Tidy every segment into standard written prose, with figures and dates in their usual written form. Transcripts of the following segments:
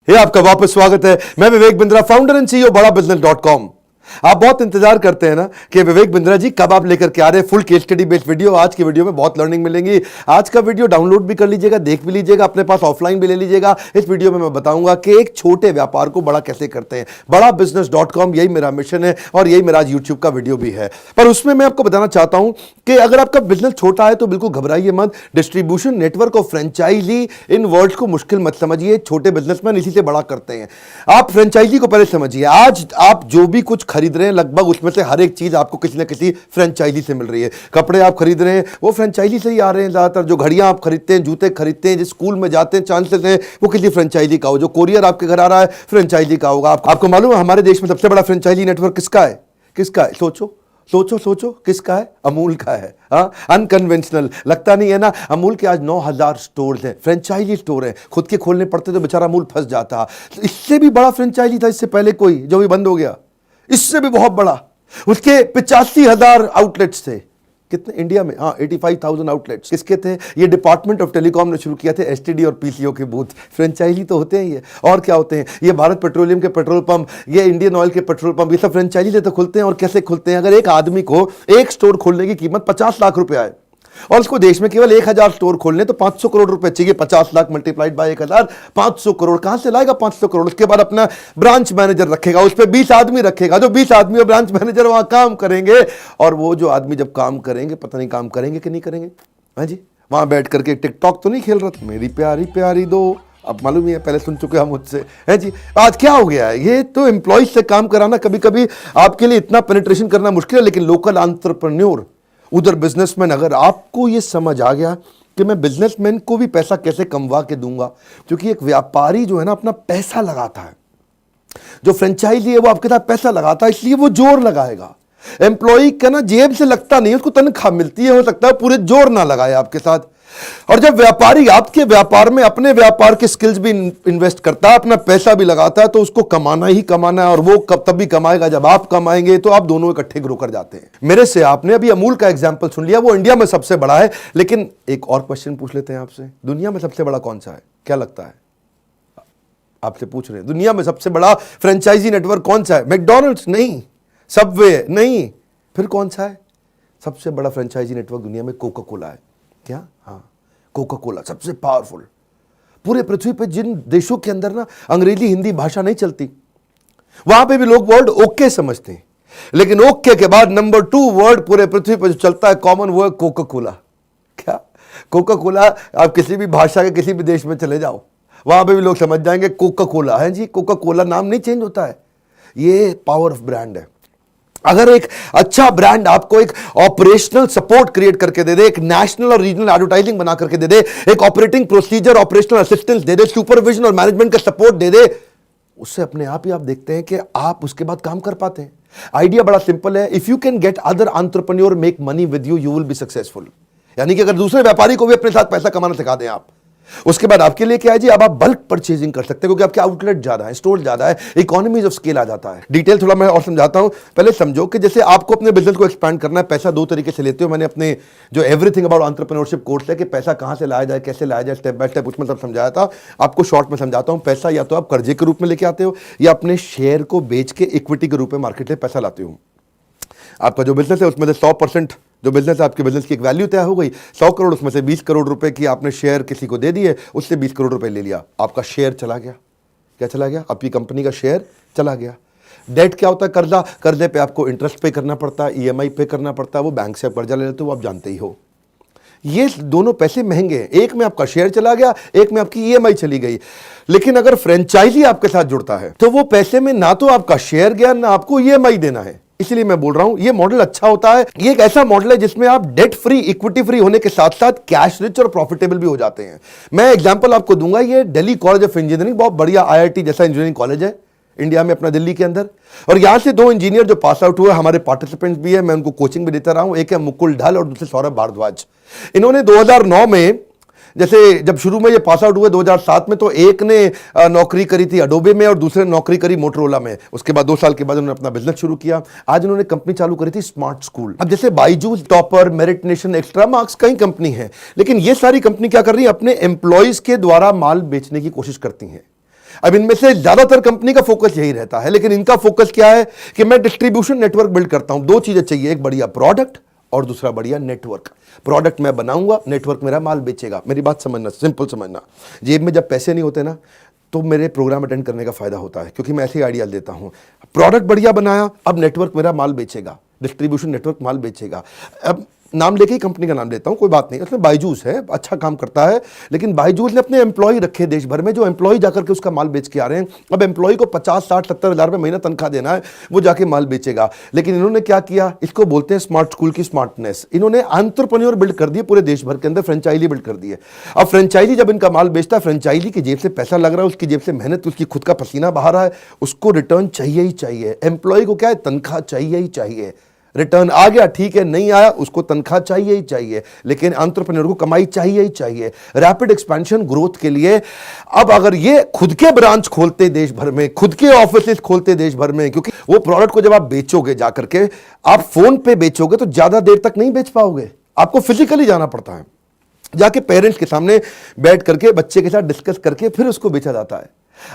ये आपका वापस स्वागत है। मैं Vivek Bindra, founder and CEO बड़ा बिजनेस.com। आप बहुत इंतजार करते हैं ना कि विवेक बिंद्रा जी कब आप लेकर के आ रहे हैं full case study based video. आज की वीडियो में बहुत लर्निंग मिलेंगी। आज का वीडियो डाउनलोड भी कर लीजिएगा, देख भी लीजिएगा, अपने पास ऑफलाइन भी ले लीजिएगा। इस वीडियो में मैं बताऊंगा कि एक छोटे व्यापार को बड़ा कैसे करते हैं। बड़ा बिजनेस.com, यही मेरा मिशन है और यही मेरा आज यूट्यूब का वीडियो भी है। पर उसमें मैं आपको बताना चाहता हूं कि अगर आपका बिजनेस छोटा है तो बिल्कुल घबराइए मत। डिस्ट्रीब्यूशन नेटवर्क और फ्रेंचाइजी, इन वर्ड्स को मुश्किल मत समझिए। छोटे बिजनेसमैन इसी से बड़ा करते हैं। आप फ्रेंचाइजी को पहले समझिए। आज आप जो भी कुछ खरीद रहे हैं लगभग उसमें से हर एक चीज आपको किसी ना किसी फ्रेंचाइजी से मिल रही है। कपड़े आप खरीद रहे हैं वो फ्रेंचाइजी से ही आ रहे हैं ज्यादातर। जो घड़ियां आप खरीदते हैं, जूते खरीदते हैं, जिस स्कूल में जाते हैं, चांसेस हैं वो किसी फ्रेंचाइजी का हो। जो कोरियर आपके घर आ रहा है फ्रेंचाइजी का होगा। आपको मालूम है हमारे देश में सबसे बड़ा फ्रेंचाइजी नेटवर्क किसका है? किसका है? सोचो सोचो सोचो, किसका है? अमूल का है। हाँ, अनकन्वेंशनल लगता नहीं है ना। अमूल के आज 9,000 स्टोर्स हैं, फ्रेंचाइजी स्टोर हैं। खुद के खोलने पड़ते तो बेचारा अमूल फंस जाता। इससे भी बड़ा फ्रेंचाइजी था इससे पहले कोई, जो भी बंद हो गया। इससे भी बहुत बड़ा, उसके 85,000 आउटलेट्स थे। कितने इंडिया में? हाँ, 85,000 आउटलेट्स। किसके थे? ये डिपार्टमेंट ऑफ टेलीकॉम ने शुरू किया थे। एसटीडी और पीसीओ के बूथ फ्रेंचाइजी तो होते हैं ये। और क्या होते हैं? ये भारत पेट्रोलियम के पेट्रोल पंप, ये इंडियन ऑयल के पेट्रोल पंप, ये सब फ्रेंचाइजी से तो खुलते हैं। और कैसे खुलते हैं? अगर एक आदमी को एक स्टोर खोलने की कीमत 50 लाख रुपए आए और उसको देश में केवल 1,000 स्टोर खोलने तो 500 करोड़ रुपए चाहिए। 50 लाख मल्टीप्लाइड बाय 1,000, 500 करोड़। कहां से लाएगा 500 करोड़? उसके बाद अपना ब्रांच मैनेजर रखेगा, उस पर 20 आदमी रखेगा। जो 20 आदमी और ब्रांच मैनेजर वहां काम करेंगे। और वो जो आदमी जब काम करेंगे, पता नहीं काम करेंगे कि नहीं करेंगे। हाँ जी, वहां बैठ करके टिकटॉक तो नहीं खेल रहा था, मेरी प्यारी प्यारी दो। अब मालूम ही है, पहले सुन चुके हैं मुझसे। है जी, आज क्या हो गया है? ये तो एम्प्लॉय से काम कराना कभी कभी आपके लिए इतना पेनिट्रेशन करना मुश्किल है। लेकिन लोकल एंटरप्रेन्योर, उधर बिजनेसमैन, अगर आपको ये समझ आ गया कि मैं बिजनेसमैन को भी पैसा कैसे कमवा के दूंगा, क्योंकि एक व्यापारी जो है ना अपना पैसा लगाता है। जो फ्रेंचाइजी है वो आपके साथ पैसा लगाता है, इसलिए वो जोर लगाएगा। एम्प्लॉय का ना जेब से लगता नहीं, उसको तनख्वाह मिलती है, हो सकता है पूरे जोर ना लगाए आपके साथ। और जब व्यापारी आपके व्यापार में अपने व्यापार के स्किल्स भी इन्वेस्ट करता है, अपना पैसा भी लगाता है, तो उसको कमाना ही कमाना है। और वो तभी कमाएगा जब आप कमाएंगे। तो आप दोनों इकट्ठे ग्रो कर जाते हैं। मेरे से आपने अभी अमूल का एग्जांपल सुन लिया, वो इंडिया में सबसे बड़ा है। लेकिन एक और क्वेश्चन पूछ लेते हैं आपसे, दुनिया में सबसे बड़ा कौन सा है? क्या लगता है? आपसे पूछ रहे हैं, दुनिया में सबसे बड़ा फ्रेंचाइजी नेटवर्क कौन सा है? मैकडॉनल्ड्स नहीं, सबवे नहीं, फिर कौन सा है? सबसे बड़ा फ्रेंचाइजी नेटवर्क दुनिया में कोका कोला है। क्या? हाँ, कोका कोला सबसे पावरफुल। पूरे पृथ्वी पे जिन देशों के अंदर ना अंग्रेजी हिंदी भाषा नहीं चलती, वहां पे भी लोग वर्ड ओके समझते हैं। लेकिन ओके के बाद नंबर 2 वर्ड पूरे पृथ्वी पर जो चलता है कॉमन, वो है कोका कोला। क्या? Coca Cola. आप किसी भी भाषा के किसी भी देश में चले जाओ, वहां पे भी लोग समझ जाएंगे कोका कोला है जी। कोका कोला नाम नहीं चेंज होता है, ये पावर ऑफ ब्रांड है। अगर एक अच्छा ब्रांड आपको एक ऑपरेशनल सपोर्ट क्रिएट करके दे दे, एक नेशनल और रीजनल एडवर्टाइजिंग बना करके दे दे, एक ऑपरेटिंग प्रोसीजर, ऑपरेशनल असिस्टेंस दे दे, सुपरविजन और मैनेजमेंट का सपोर्ट दे दे, उससे अपने आप ही आप देखते हैं कि आप उसके बाद काम कर पाते हैं। आइडिया बड़ा सिंपल है। If you can get other entrepreneur make money with you, you will be successful. यानी कि अगर दूसरे व्यापारी को भी अपने साथ पैसा कमाना सिखा दें आप, उसके बाद आपके लिए क्या है जी? अब आप बल्क परचेजिंग कर सकते हैं, क्योंकि आपके आउटलेट ज्यादा है, स्टोर ज्यादा है, इकोनॉमीज ऑफ स्केल आ जाता है। डिटेल थोड़ा मैं और समझाता हूं। पहले समझो कि जैसे आपको अपने बिजनेस को एक्सपैंड करना है, पैसा 2 तरीके से लेते हो। मैंने अपने जो एवरीथिंग अबाउट एंटरप्रेन्योरशिप कोर्स है कि पैसा कहां से लाया जाए, कैसे लाया जाए, स्टेप बाय स्टेप, उसमें सब समझाया था। आपको शॉर्ट में समझाता हूं। पैसा या तो आप कर्जे के रूप में लेके आते हो, या अपने शेयर को बेच के इक्विटी के रूप में मार्केट में पैसा लाते हो। आपका जो बिजनेस है उसमें से 100% जो बिजनेस है, आपके बिजनेस की एक वैल्यू तय हो गई 100 करोड़, उसमें से 20 करोड़ रुपए की आपने शेयर किसी को दे दिए, उससे 20 करोड़ रुपए ले लिया, आपका शेयर चला गया। क्या चला गया? आपकी कंपनी का शेयर चला गया। डेट क्या होता है? कर्जा। कर्जे पे आपको इंटरेस्ट पे करना पड़ता है, ईएमआई पे करना पड़ता है। वो बैंक से आप कर्जा ले लेते हो, आप जानते ही हो। ये दोनों पैसे महंगे हैं। एक में आपका शेयर चला गया, एक में आपकी ईएमआई चली गई। लेकिन अगर फ्रेंचाइजी आपके साथ जुड़ता है तो वो पैसे में ना तो आपका शेयर गया, ना आपको ईएमआई देना है। इसलिए मैं बोल रहा हूं ये मॉडल अच्छा होता है। ये एक ऐसा मॉडल है जिसमें आप डेट फ्री, इक्विटी फ्री होने के साथ साथ कैश रिच और प्रॉफिटेबल भी हो जाते हैं। मैं एग्जांपल आपको दूंगा। ये दिल्ली कॉलेज ऑफ इंजीनियरिंग, बहुत बढ़िया आईआईटी जैसा इंजीनियरिंग कॉलेज है इंडिया में, अपना दिल्ली के अंदर। और यहां से 2 इंजीनियर जो पास आउट हुए, हमारे पार्टिसिपेंट्स भी है, मैं उनको कोचिंग भी देता रहा हूं। एक है मुकुल ढाल और दूसरे सौरभ भारद्वाज। इन्होंने 2009 में, जैसे जब शुरू में ये पास आउट हुए 2007 में, तो एक ने नौकरी करी थी अडोबे में और दूसरे ने नौकरी करी मोटरोला में। उसके बाद 2 साल के बाद उन्होंने अपना बिजनेस शुरू किया। आज उन्होंने कंपनी चालू करी थी स्मार्ट स्कूल। अब जैसे Byju's, topper, merit nation, extra marks, कई कंपनी है, लेकिन ये सारी कंपनी क्या कर रही है? अपने एम्प्लॉयज के द्वारा माल बेचने की कोशिश करती हैं। अब इनमें से ज्यादातर कंपनी का फोकस यही रहता है, लेकिन इनका फोकस क्या है कि मैं डिस्ट्रीब्यूशन नेटवर्क बिल्ड करता हूं। दो चीजें चाहिए, एक बढ़िया प्रोडक्ट और दूसरा बढ़िया नेटवर्क। प्रोडक्ट मैं बनाऊंगा, नेटवर्क मेरा माल बेचेगा। मेरी बात समझना, सिंपल समझना। जेब में जब पैसे नहीं होते ना, तो मेरे प्रोग्राम अटेंड करने का फायदा होता है, क्योंकि मैं ऐसे आइडिया देता हूं। प्रोडक्ट बढ़िया बनाया, अब नेटवर्क मेरा माल बेचेगा, डिस्ट्रीब्यूशन नेटवर्क माल बेचेगा। अब नाम लेके ही कंपनी का नाम लेता हूं, कोई बात नहीं। उसमें बायजूस है, अच्छा काम करता है, लेकिन बायजूस ने अपने एम्प्लॉय रखे देश भर में, जो एम्प्लॉय जाकर के उसका माल बेच के आ रहे हैं। अब एम्प्लॉय को 50, 60, 70 हज़ार रुपये महीना तनख्वाह देना है, वो जाके माल बेचेगा। लेकिन इन्होंने क्या किया, इसको बोलते हैं स्मार्ट स्कूल की स्मार्टनेस। इन्होंने एंटरप्रेन्योर बिल्ड कर दिए पूरे देश भर के अंदर, फ्रेंचाइजी बिल्ड कर दिए। अब फ्रेंचाइजी जब इनका माल बेचता है, फ्रेंचाइजी की जेब से पैसा लग रहा है, उसकी जेब से मेहनत, उसकी खुद का पसीना बहा रहा है, उसको रिटर्न चाहिए ही चाहिए। एम्प्लॉय को क्या है, तनख्वाह चाहिए ही चाहिए। रिटर्न आ गया ठीक है, नहीं आया उसको तनख्वाह चाहिए ही चाहिए, लेकिन एंटरप्रेन्योर को कमाई चाहिए ही चाहिए। रैपिड एक्सपेंशन ग्रोथ के लिए अब अगर ये खुद के ब्रांच खोलते देश भर में, खुद के ऑफिसेस खोलते देश भर में, क्योंकि वो प्रोडक्ट को जब आप बेचोगे जाकर के, आप फोन पे बेचोगे तो ज्यादा देर तक नहीं बेच पाओगे, आपको फिजिकली जाना पड़ता है। जाके पेरेंट्स के सामने बैठ करके बच्चे के साथ डिस्कस करके फिर उसको बेचा जाता है।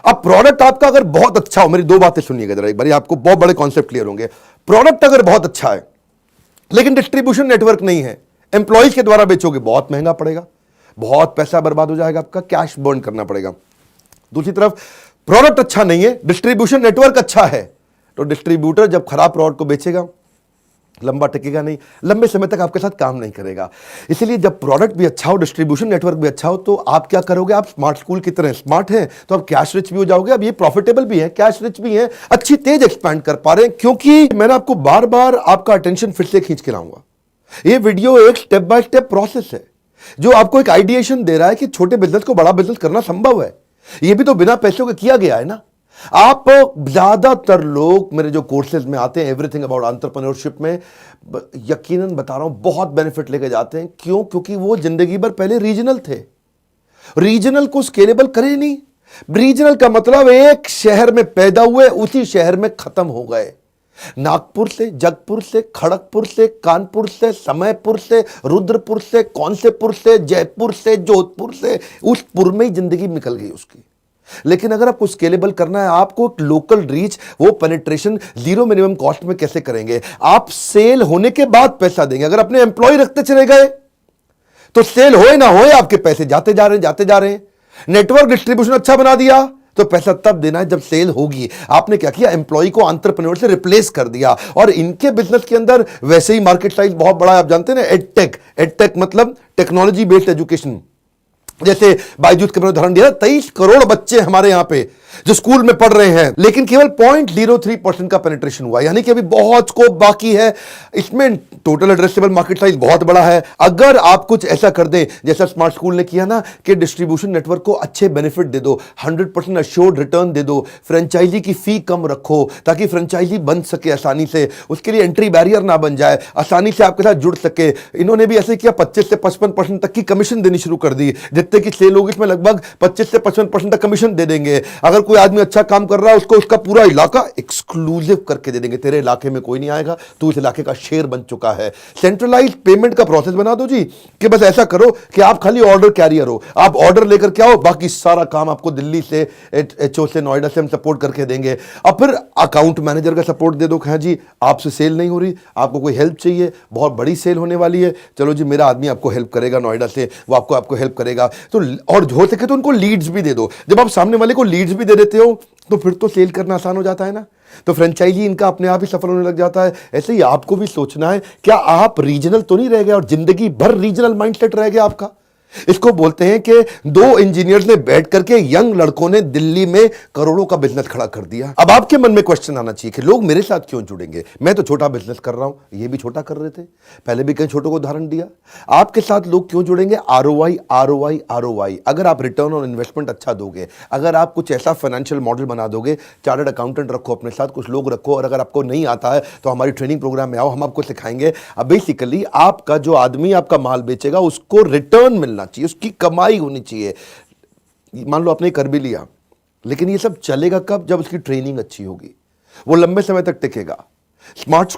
अब प्रोडक्ट आपका अगर बहुत अच्छा हो, मेरी दो बातें सुनिएगा जरा एक बार, आपको बहुत बड़े कॉन्सेप्ट क्लियर होंगे। प्रोडक्ट अगर बहुत अच्छा है लेकिन डिस्ट्रीब्यूशन नेटवर्क नहीं है, एम्प्लॉइज के द्वारा बेचोगे, बहुत महंगा पड़ेगा, बहुत पैसा बर्बाद हो जाएगा, आपका कैश बर्न करना पड़ेगा। दूसरी तरफ प्रोडक्ट अच्छा नहीं है, डिस्ट्रीब्यूशन नेटवर्क अच्छा है, तो डिस्ट्रीब्यूटर जब खराब प्रोडक्ट को बेचेगा, लंबा टिकेगा नहीं, लंबे समय तक आपके साथ काम नहीं करेगा। इसलिए जब प्रोडक्ट भी अच्छा हो, डिस्ट्रीब्यूशन नेटवर्क भी अच्छा हो, तो आप क्या करोगे, आप स्मार्ट स्कूल की तरह स्मार्ट हैं, तो आप कैश रिच भी हो जाओगे। अब ये प्रॉफिटेबल भी है, कैश रिच भी है, अच्छी तेज एक्सपैंड कर पा रहे हैं, क्योंकि मैंने आपको बार बार आपका अटेंशन फिर से खींच के लाऊंगा। ये वीडियो एक स्टेप बाय स्टेप प्रोसेस है, जो आपको एक आइडिएशन दे रहा है कि छोटे बिजनेस को बड़ा बिजनेस करना संभव है। ये भी तो बिना पैसों के किया गया है ना। आप ज्यादातर लोग मेरे जो कोर्सेज में आते हैं, एवरीथिंग अबाउट एंटरप्रेन्योरशिप में, यकीनन बता रहा हूं, बहुत बेनिफिट लेके जाते हैं। क्यों? क्योंकि वो जिंदगी भर पहले रीजनल थे, रीजनल को स्केलेबल करे नहीं। रीजनल का मतलब एक शहर में पैदा हुए, उसी शहर में खत्म हो गए। नागपुर से, जगपुर से, खड़गपुर से, कानपुर से, समयपुर से, रुद्रपुर से, कौनसेपुर से, जयपुर से, जोधपुर से, उस पुर में ही जिंदगी निकल गई उसकी। लेकिन अगर आपको स्केलेबल करना है, आपको लोकल रीच, वो पेनिट्रेशन जीरो मिनिमम कॉस्ट में कैसे करेंगे? आप सेल होने के बाद पैसा देंगे। अगर अपने एम्प्लॉय रखते चले गए तो सेल होए ना होए आपके पैसे जाते जा रहे हैं। नेटवर्क डिस्ट्रीब्यूशन अच्छा बना दिया तो पैसा तब देना है जब सेल होगी। आपने क्या किया, एम्प्लॉय को एंटरप्रेन्योर से रिप्लेस कर दिया। और इनके बिजनेस के अंदर वैसे ही मार्केट साइज बहुत बड़ा है, आप जानते हैं ना। एडटेक मतलब टेक्नोलॉजी बेस्ड एजुकेशन। जैसे बायजूस का मैंने उदाहरण दिया, 23 करोड़ बच्चे हमारे यहां पे जो स्कूल में पढ़ रहे हैं, लेकिन केवल 0.03% का पेनिट्रेशन हुआ, यानी कि अभी बहुत स्कोप बाकी है। इसमें टोटल एड्रेसेबल मार्केट साइज बहुत बड़ा है। अगर आप कुछ ऐसा कर दें जैसा स्मार्ट स्कूल ने किया ना, कि डिस्ट्रीब्यूशन नेटवर्क को अच्छे बेनिफिट दे दो, 100% अश्योर्ड रिटर्न दे दो, फ्रेंचाइजी की फी कम रखो ताकि फ्रेंचाइजी बन सके आसानी से, उसके लिए एंट्री बैरियर ना बन जाए, आसानी से आपके साथ जुड़ सके। इन्होंने भी ऐसे किया, 25 से 55% तक की कमीशन देनी शुरू कर दी। जितने की सेल होगी इसमें लगभग 25 से 55% तक कमीशन दे देंगे। अगर कोई आदमी अच्छा काम कर रहा है, उसको उसका पूरा इलाका एक्सक्लूसिव करके दे देंगे, तेरे इलाके में कोई नहीं आएगा, तू इस इलाके का शेर बन चुका है। सेंट्रलाइज्ड पेमेंट का प्रोसेस बना दो जी, कि बस ऐसा करो कि आप खाली ऑर्डर कैरियर हो, आप ऑर्डर लेकर के आओ, बाकी सारा काम आपको दिल्ली से, एचओ से, नोएडा से हम सपोर्ट करके देंगे। अब फिर अकाउंट मैनेजर का सपोर्ट दे दो, कहा जी आपसे सेल नहीं हो रही, आपको कोई हेल्प चाहिए, बहुत बड़ी सेल होने वाली है, चलो जी मेरा आदमी आपको हेल्प करेगा नोएडा से, वो आपको हेल्प करेगा। तो और हो सके तो उनको लीड्स भी दे दो। जब आप सामने वाले को लीड्स भी दे देते हो तो फिर तो सेल करना आसान हो जाता है ना। तो फ्रेंचाइजी इनका अपने आप ही सफल होने लग जाता है। ऐसे ही आपको भी सोचना है, क्या आप रीजनल तो नहीं रह गए और जिंदगी भर रीजनल माइंडसेट रह गया आपका? इसको बोलते हैं कि दो इंजीनियर्स ने बैठ करके यंग लड़कों ने दिल्ली में करोड़ों का बिजनेस खड़ा कर दिया। अब आपके मन में क्वेश्चन आना चाहिए कि लोग मेरे साथ क्यों जुड़ेंगे, मैं तो छोटा बिजनेस कर रहा हूं, ये भी छोटा कर रहे थे, पहले भी कई छोटों को उदाहरण दिया। आपके साथ लोग क्यों जुड़ेंगे? ROI, ROI, ROI. अगर आप रिटर्न ऑन इन्वेस्टमेंट अच्छा दोगे, अगर आप कुछ ऐसा फाइनेंशियल मॉडल बना दोगे, चार्टर्ड अकाउंटेंट रखो अपने साथ, कुछ लोग रखो, और अगर आपको नहीं आता है तो हमारी ट्रेनिंग प्रोग्राम में आओ, हम आपको सिखाएंगे। अब बेसिकली आपका जो आदमी आपका माल बेचेगा उसको रिटर्न मिलना चाहिए, उसकी कमाई होनी चाहिए। मान लो आपने कर भी लिया, लेकिन ये सब चलेगा कब? जब उसकी ट्रेनिंग अच्छी होगी, वो लंबे समय तक टिकेगा। स्मार्ट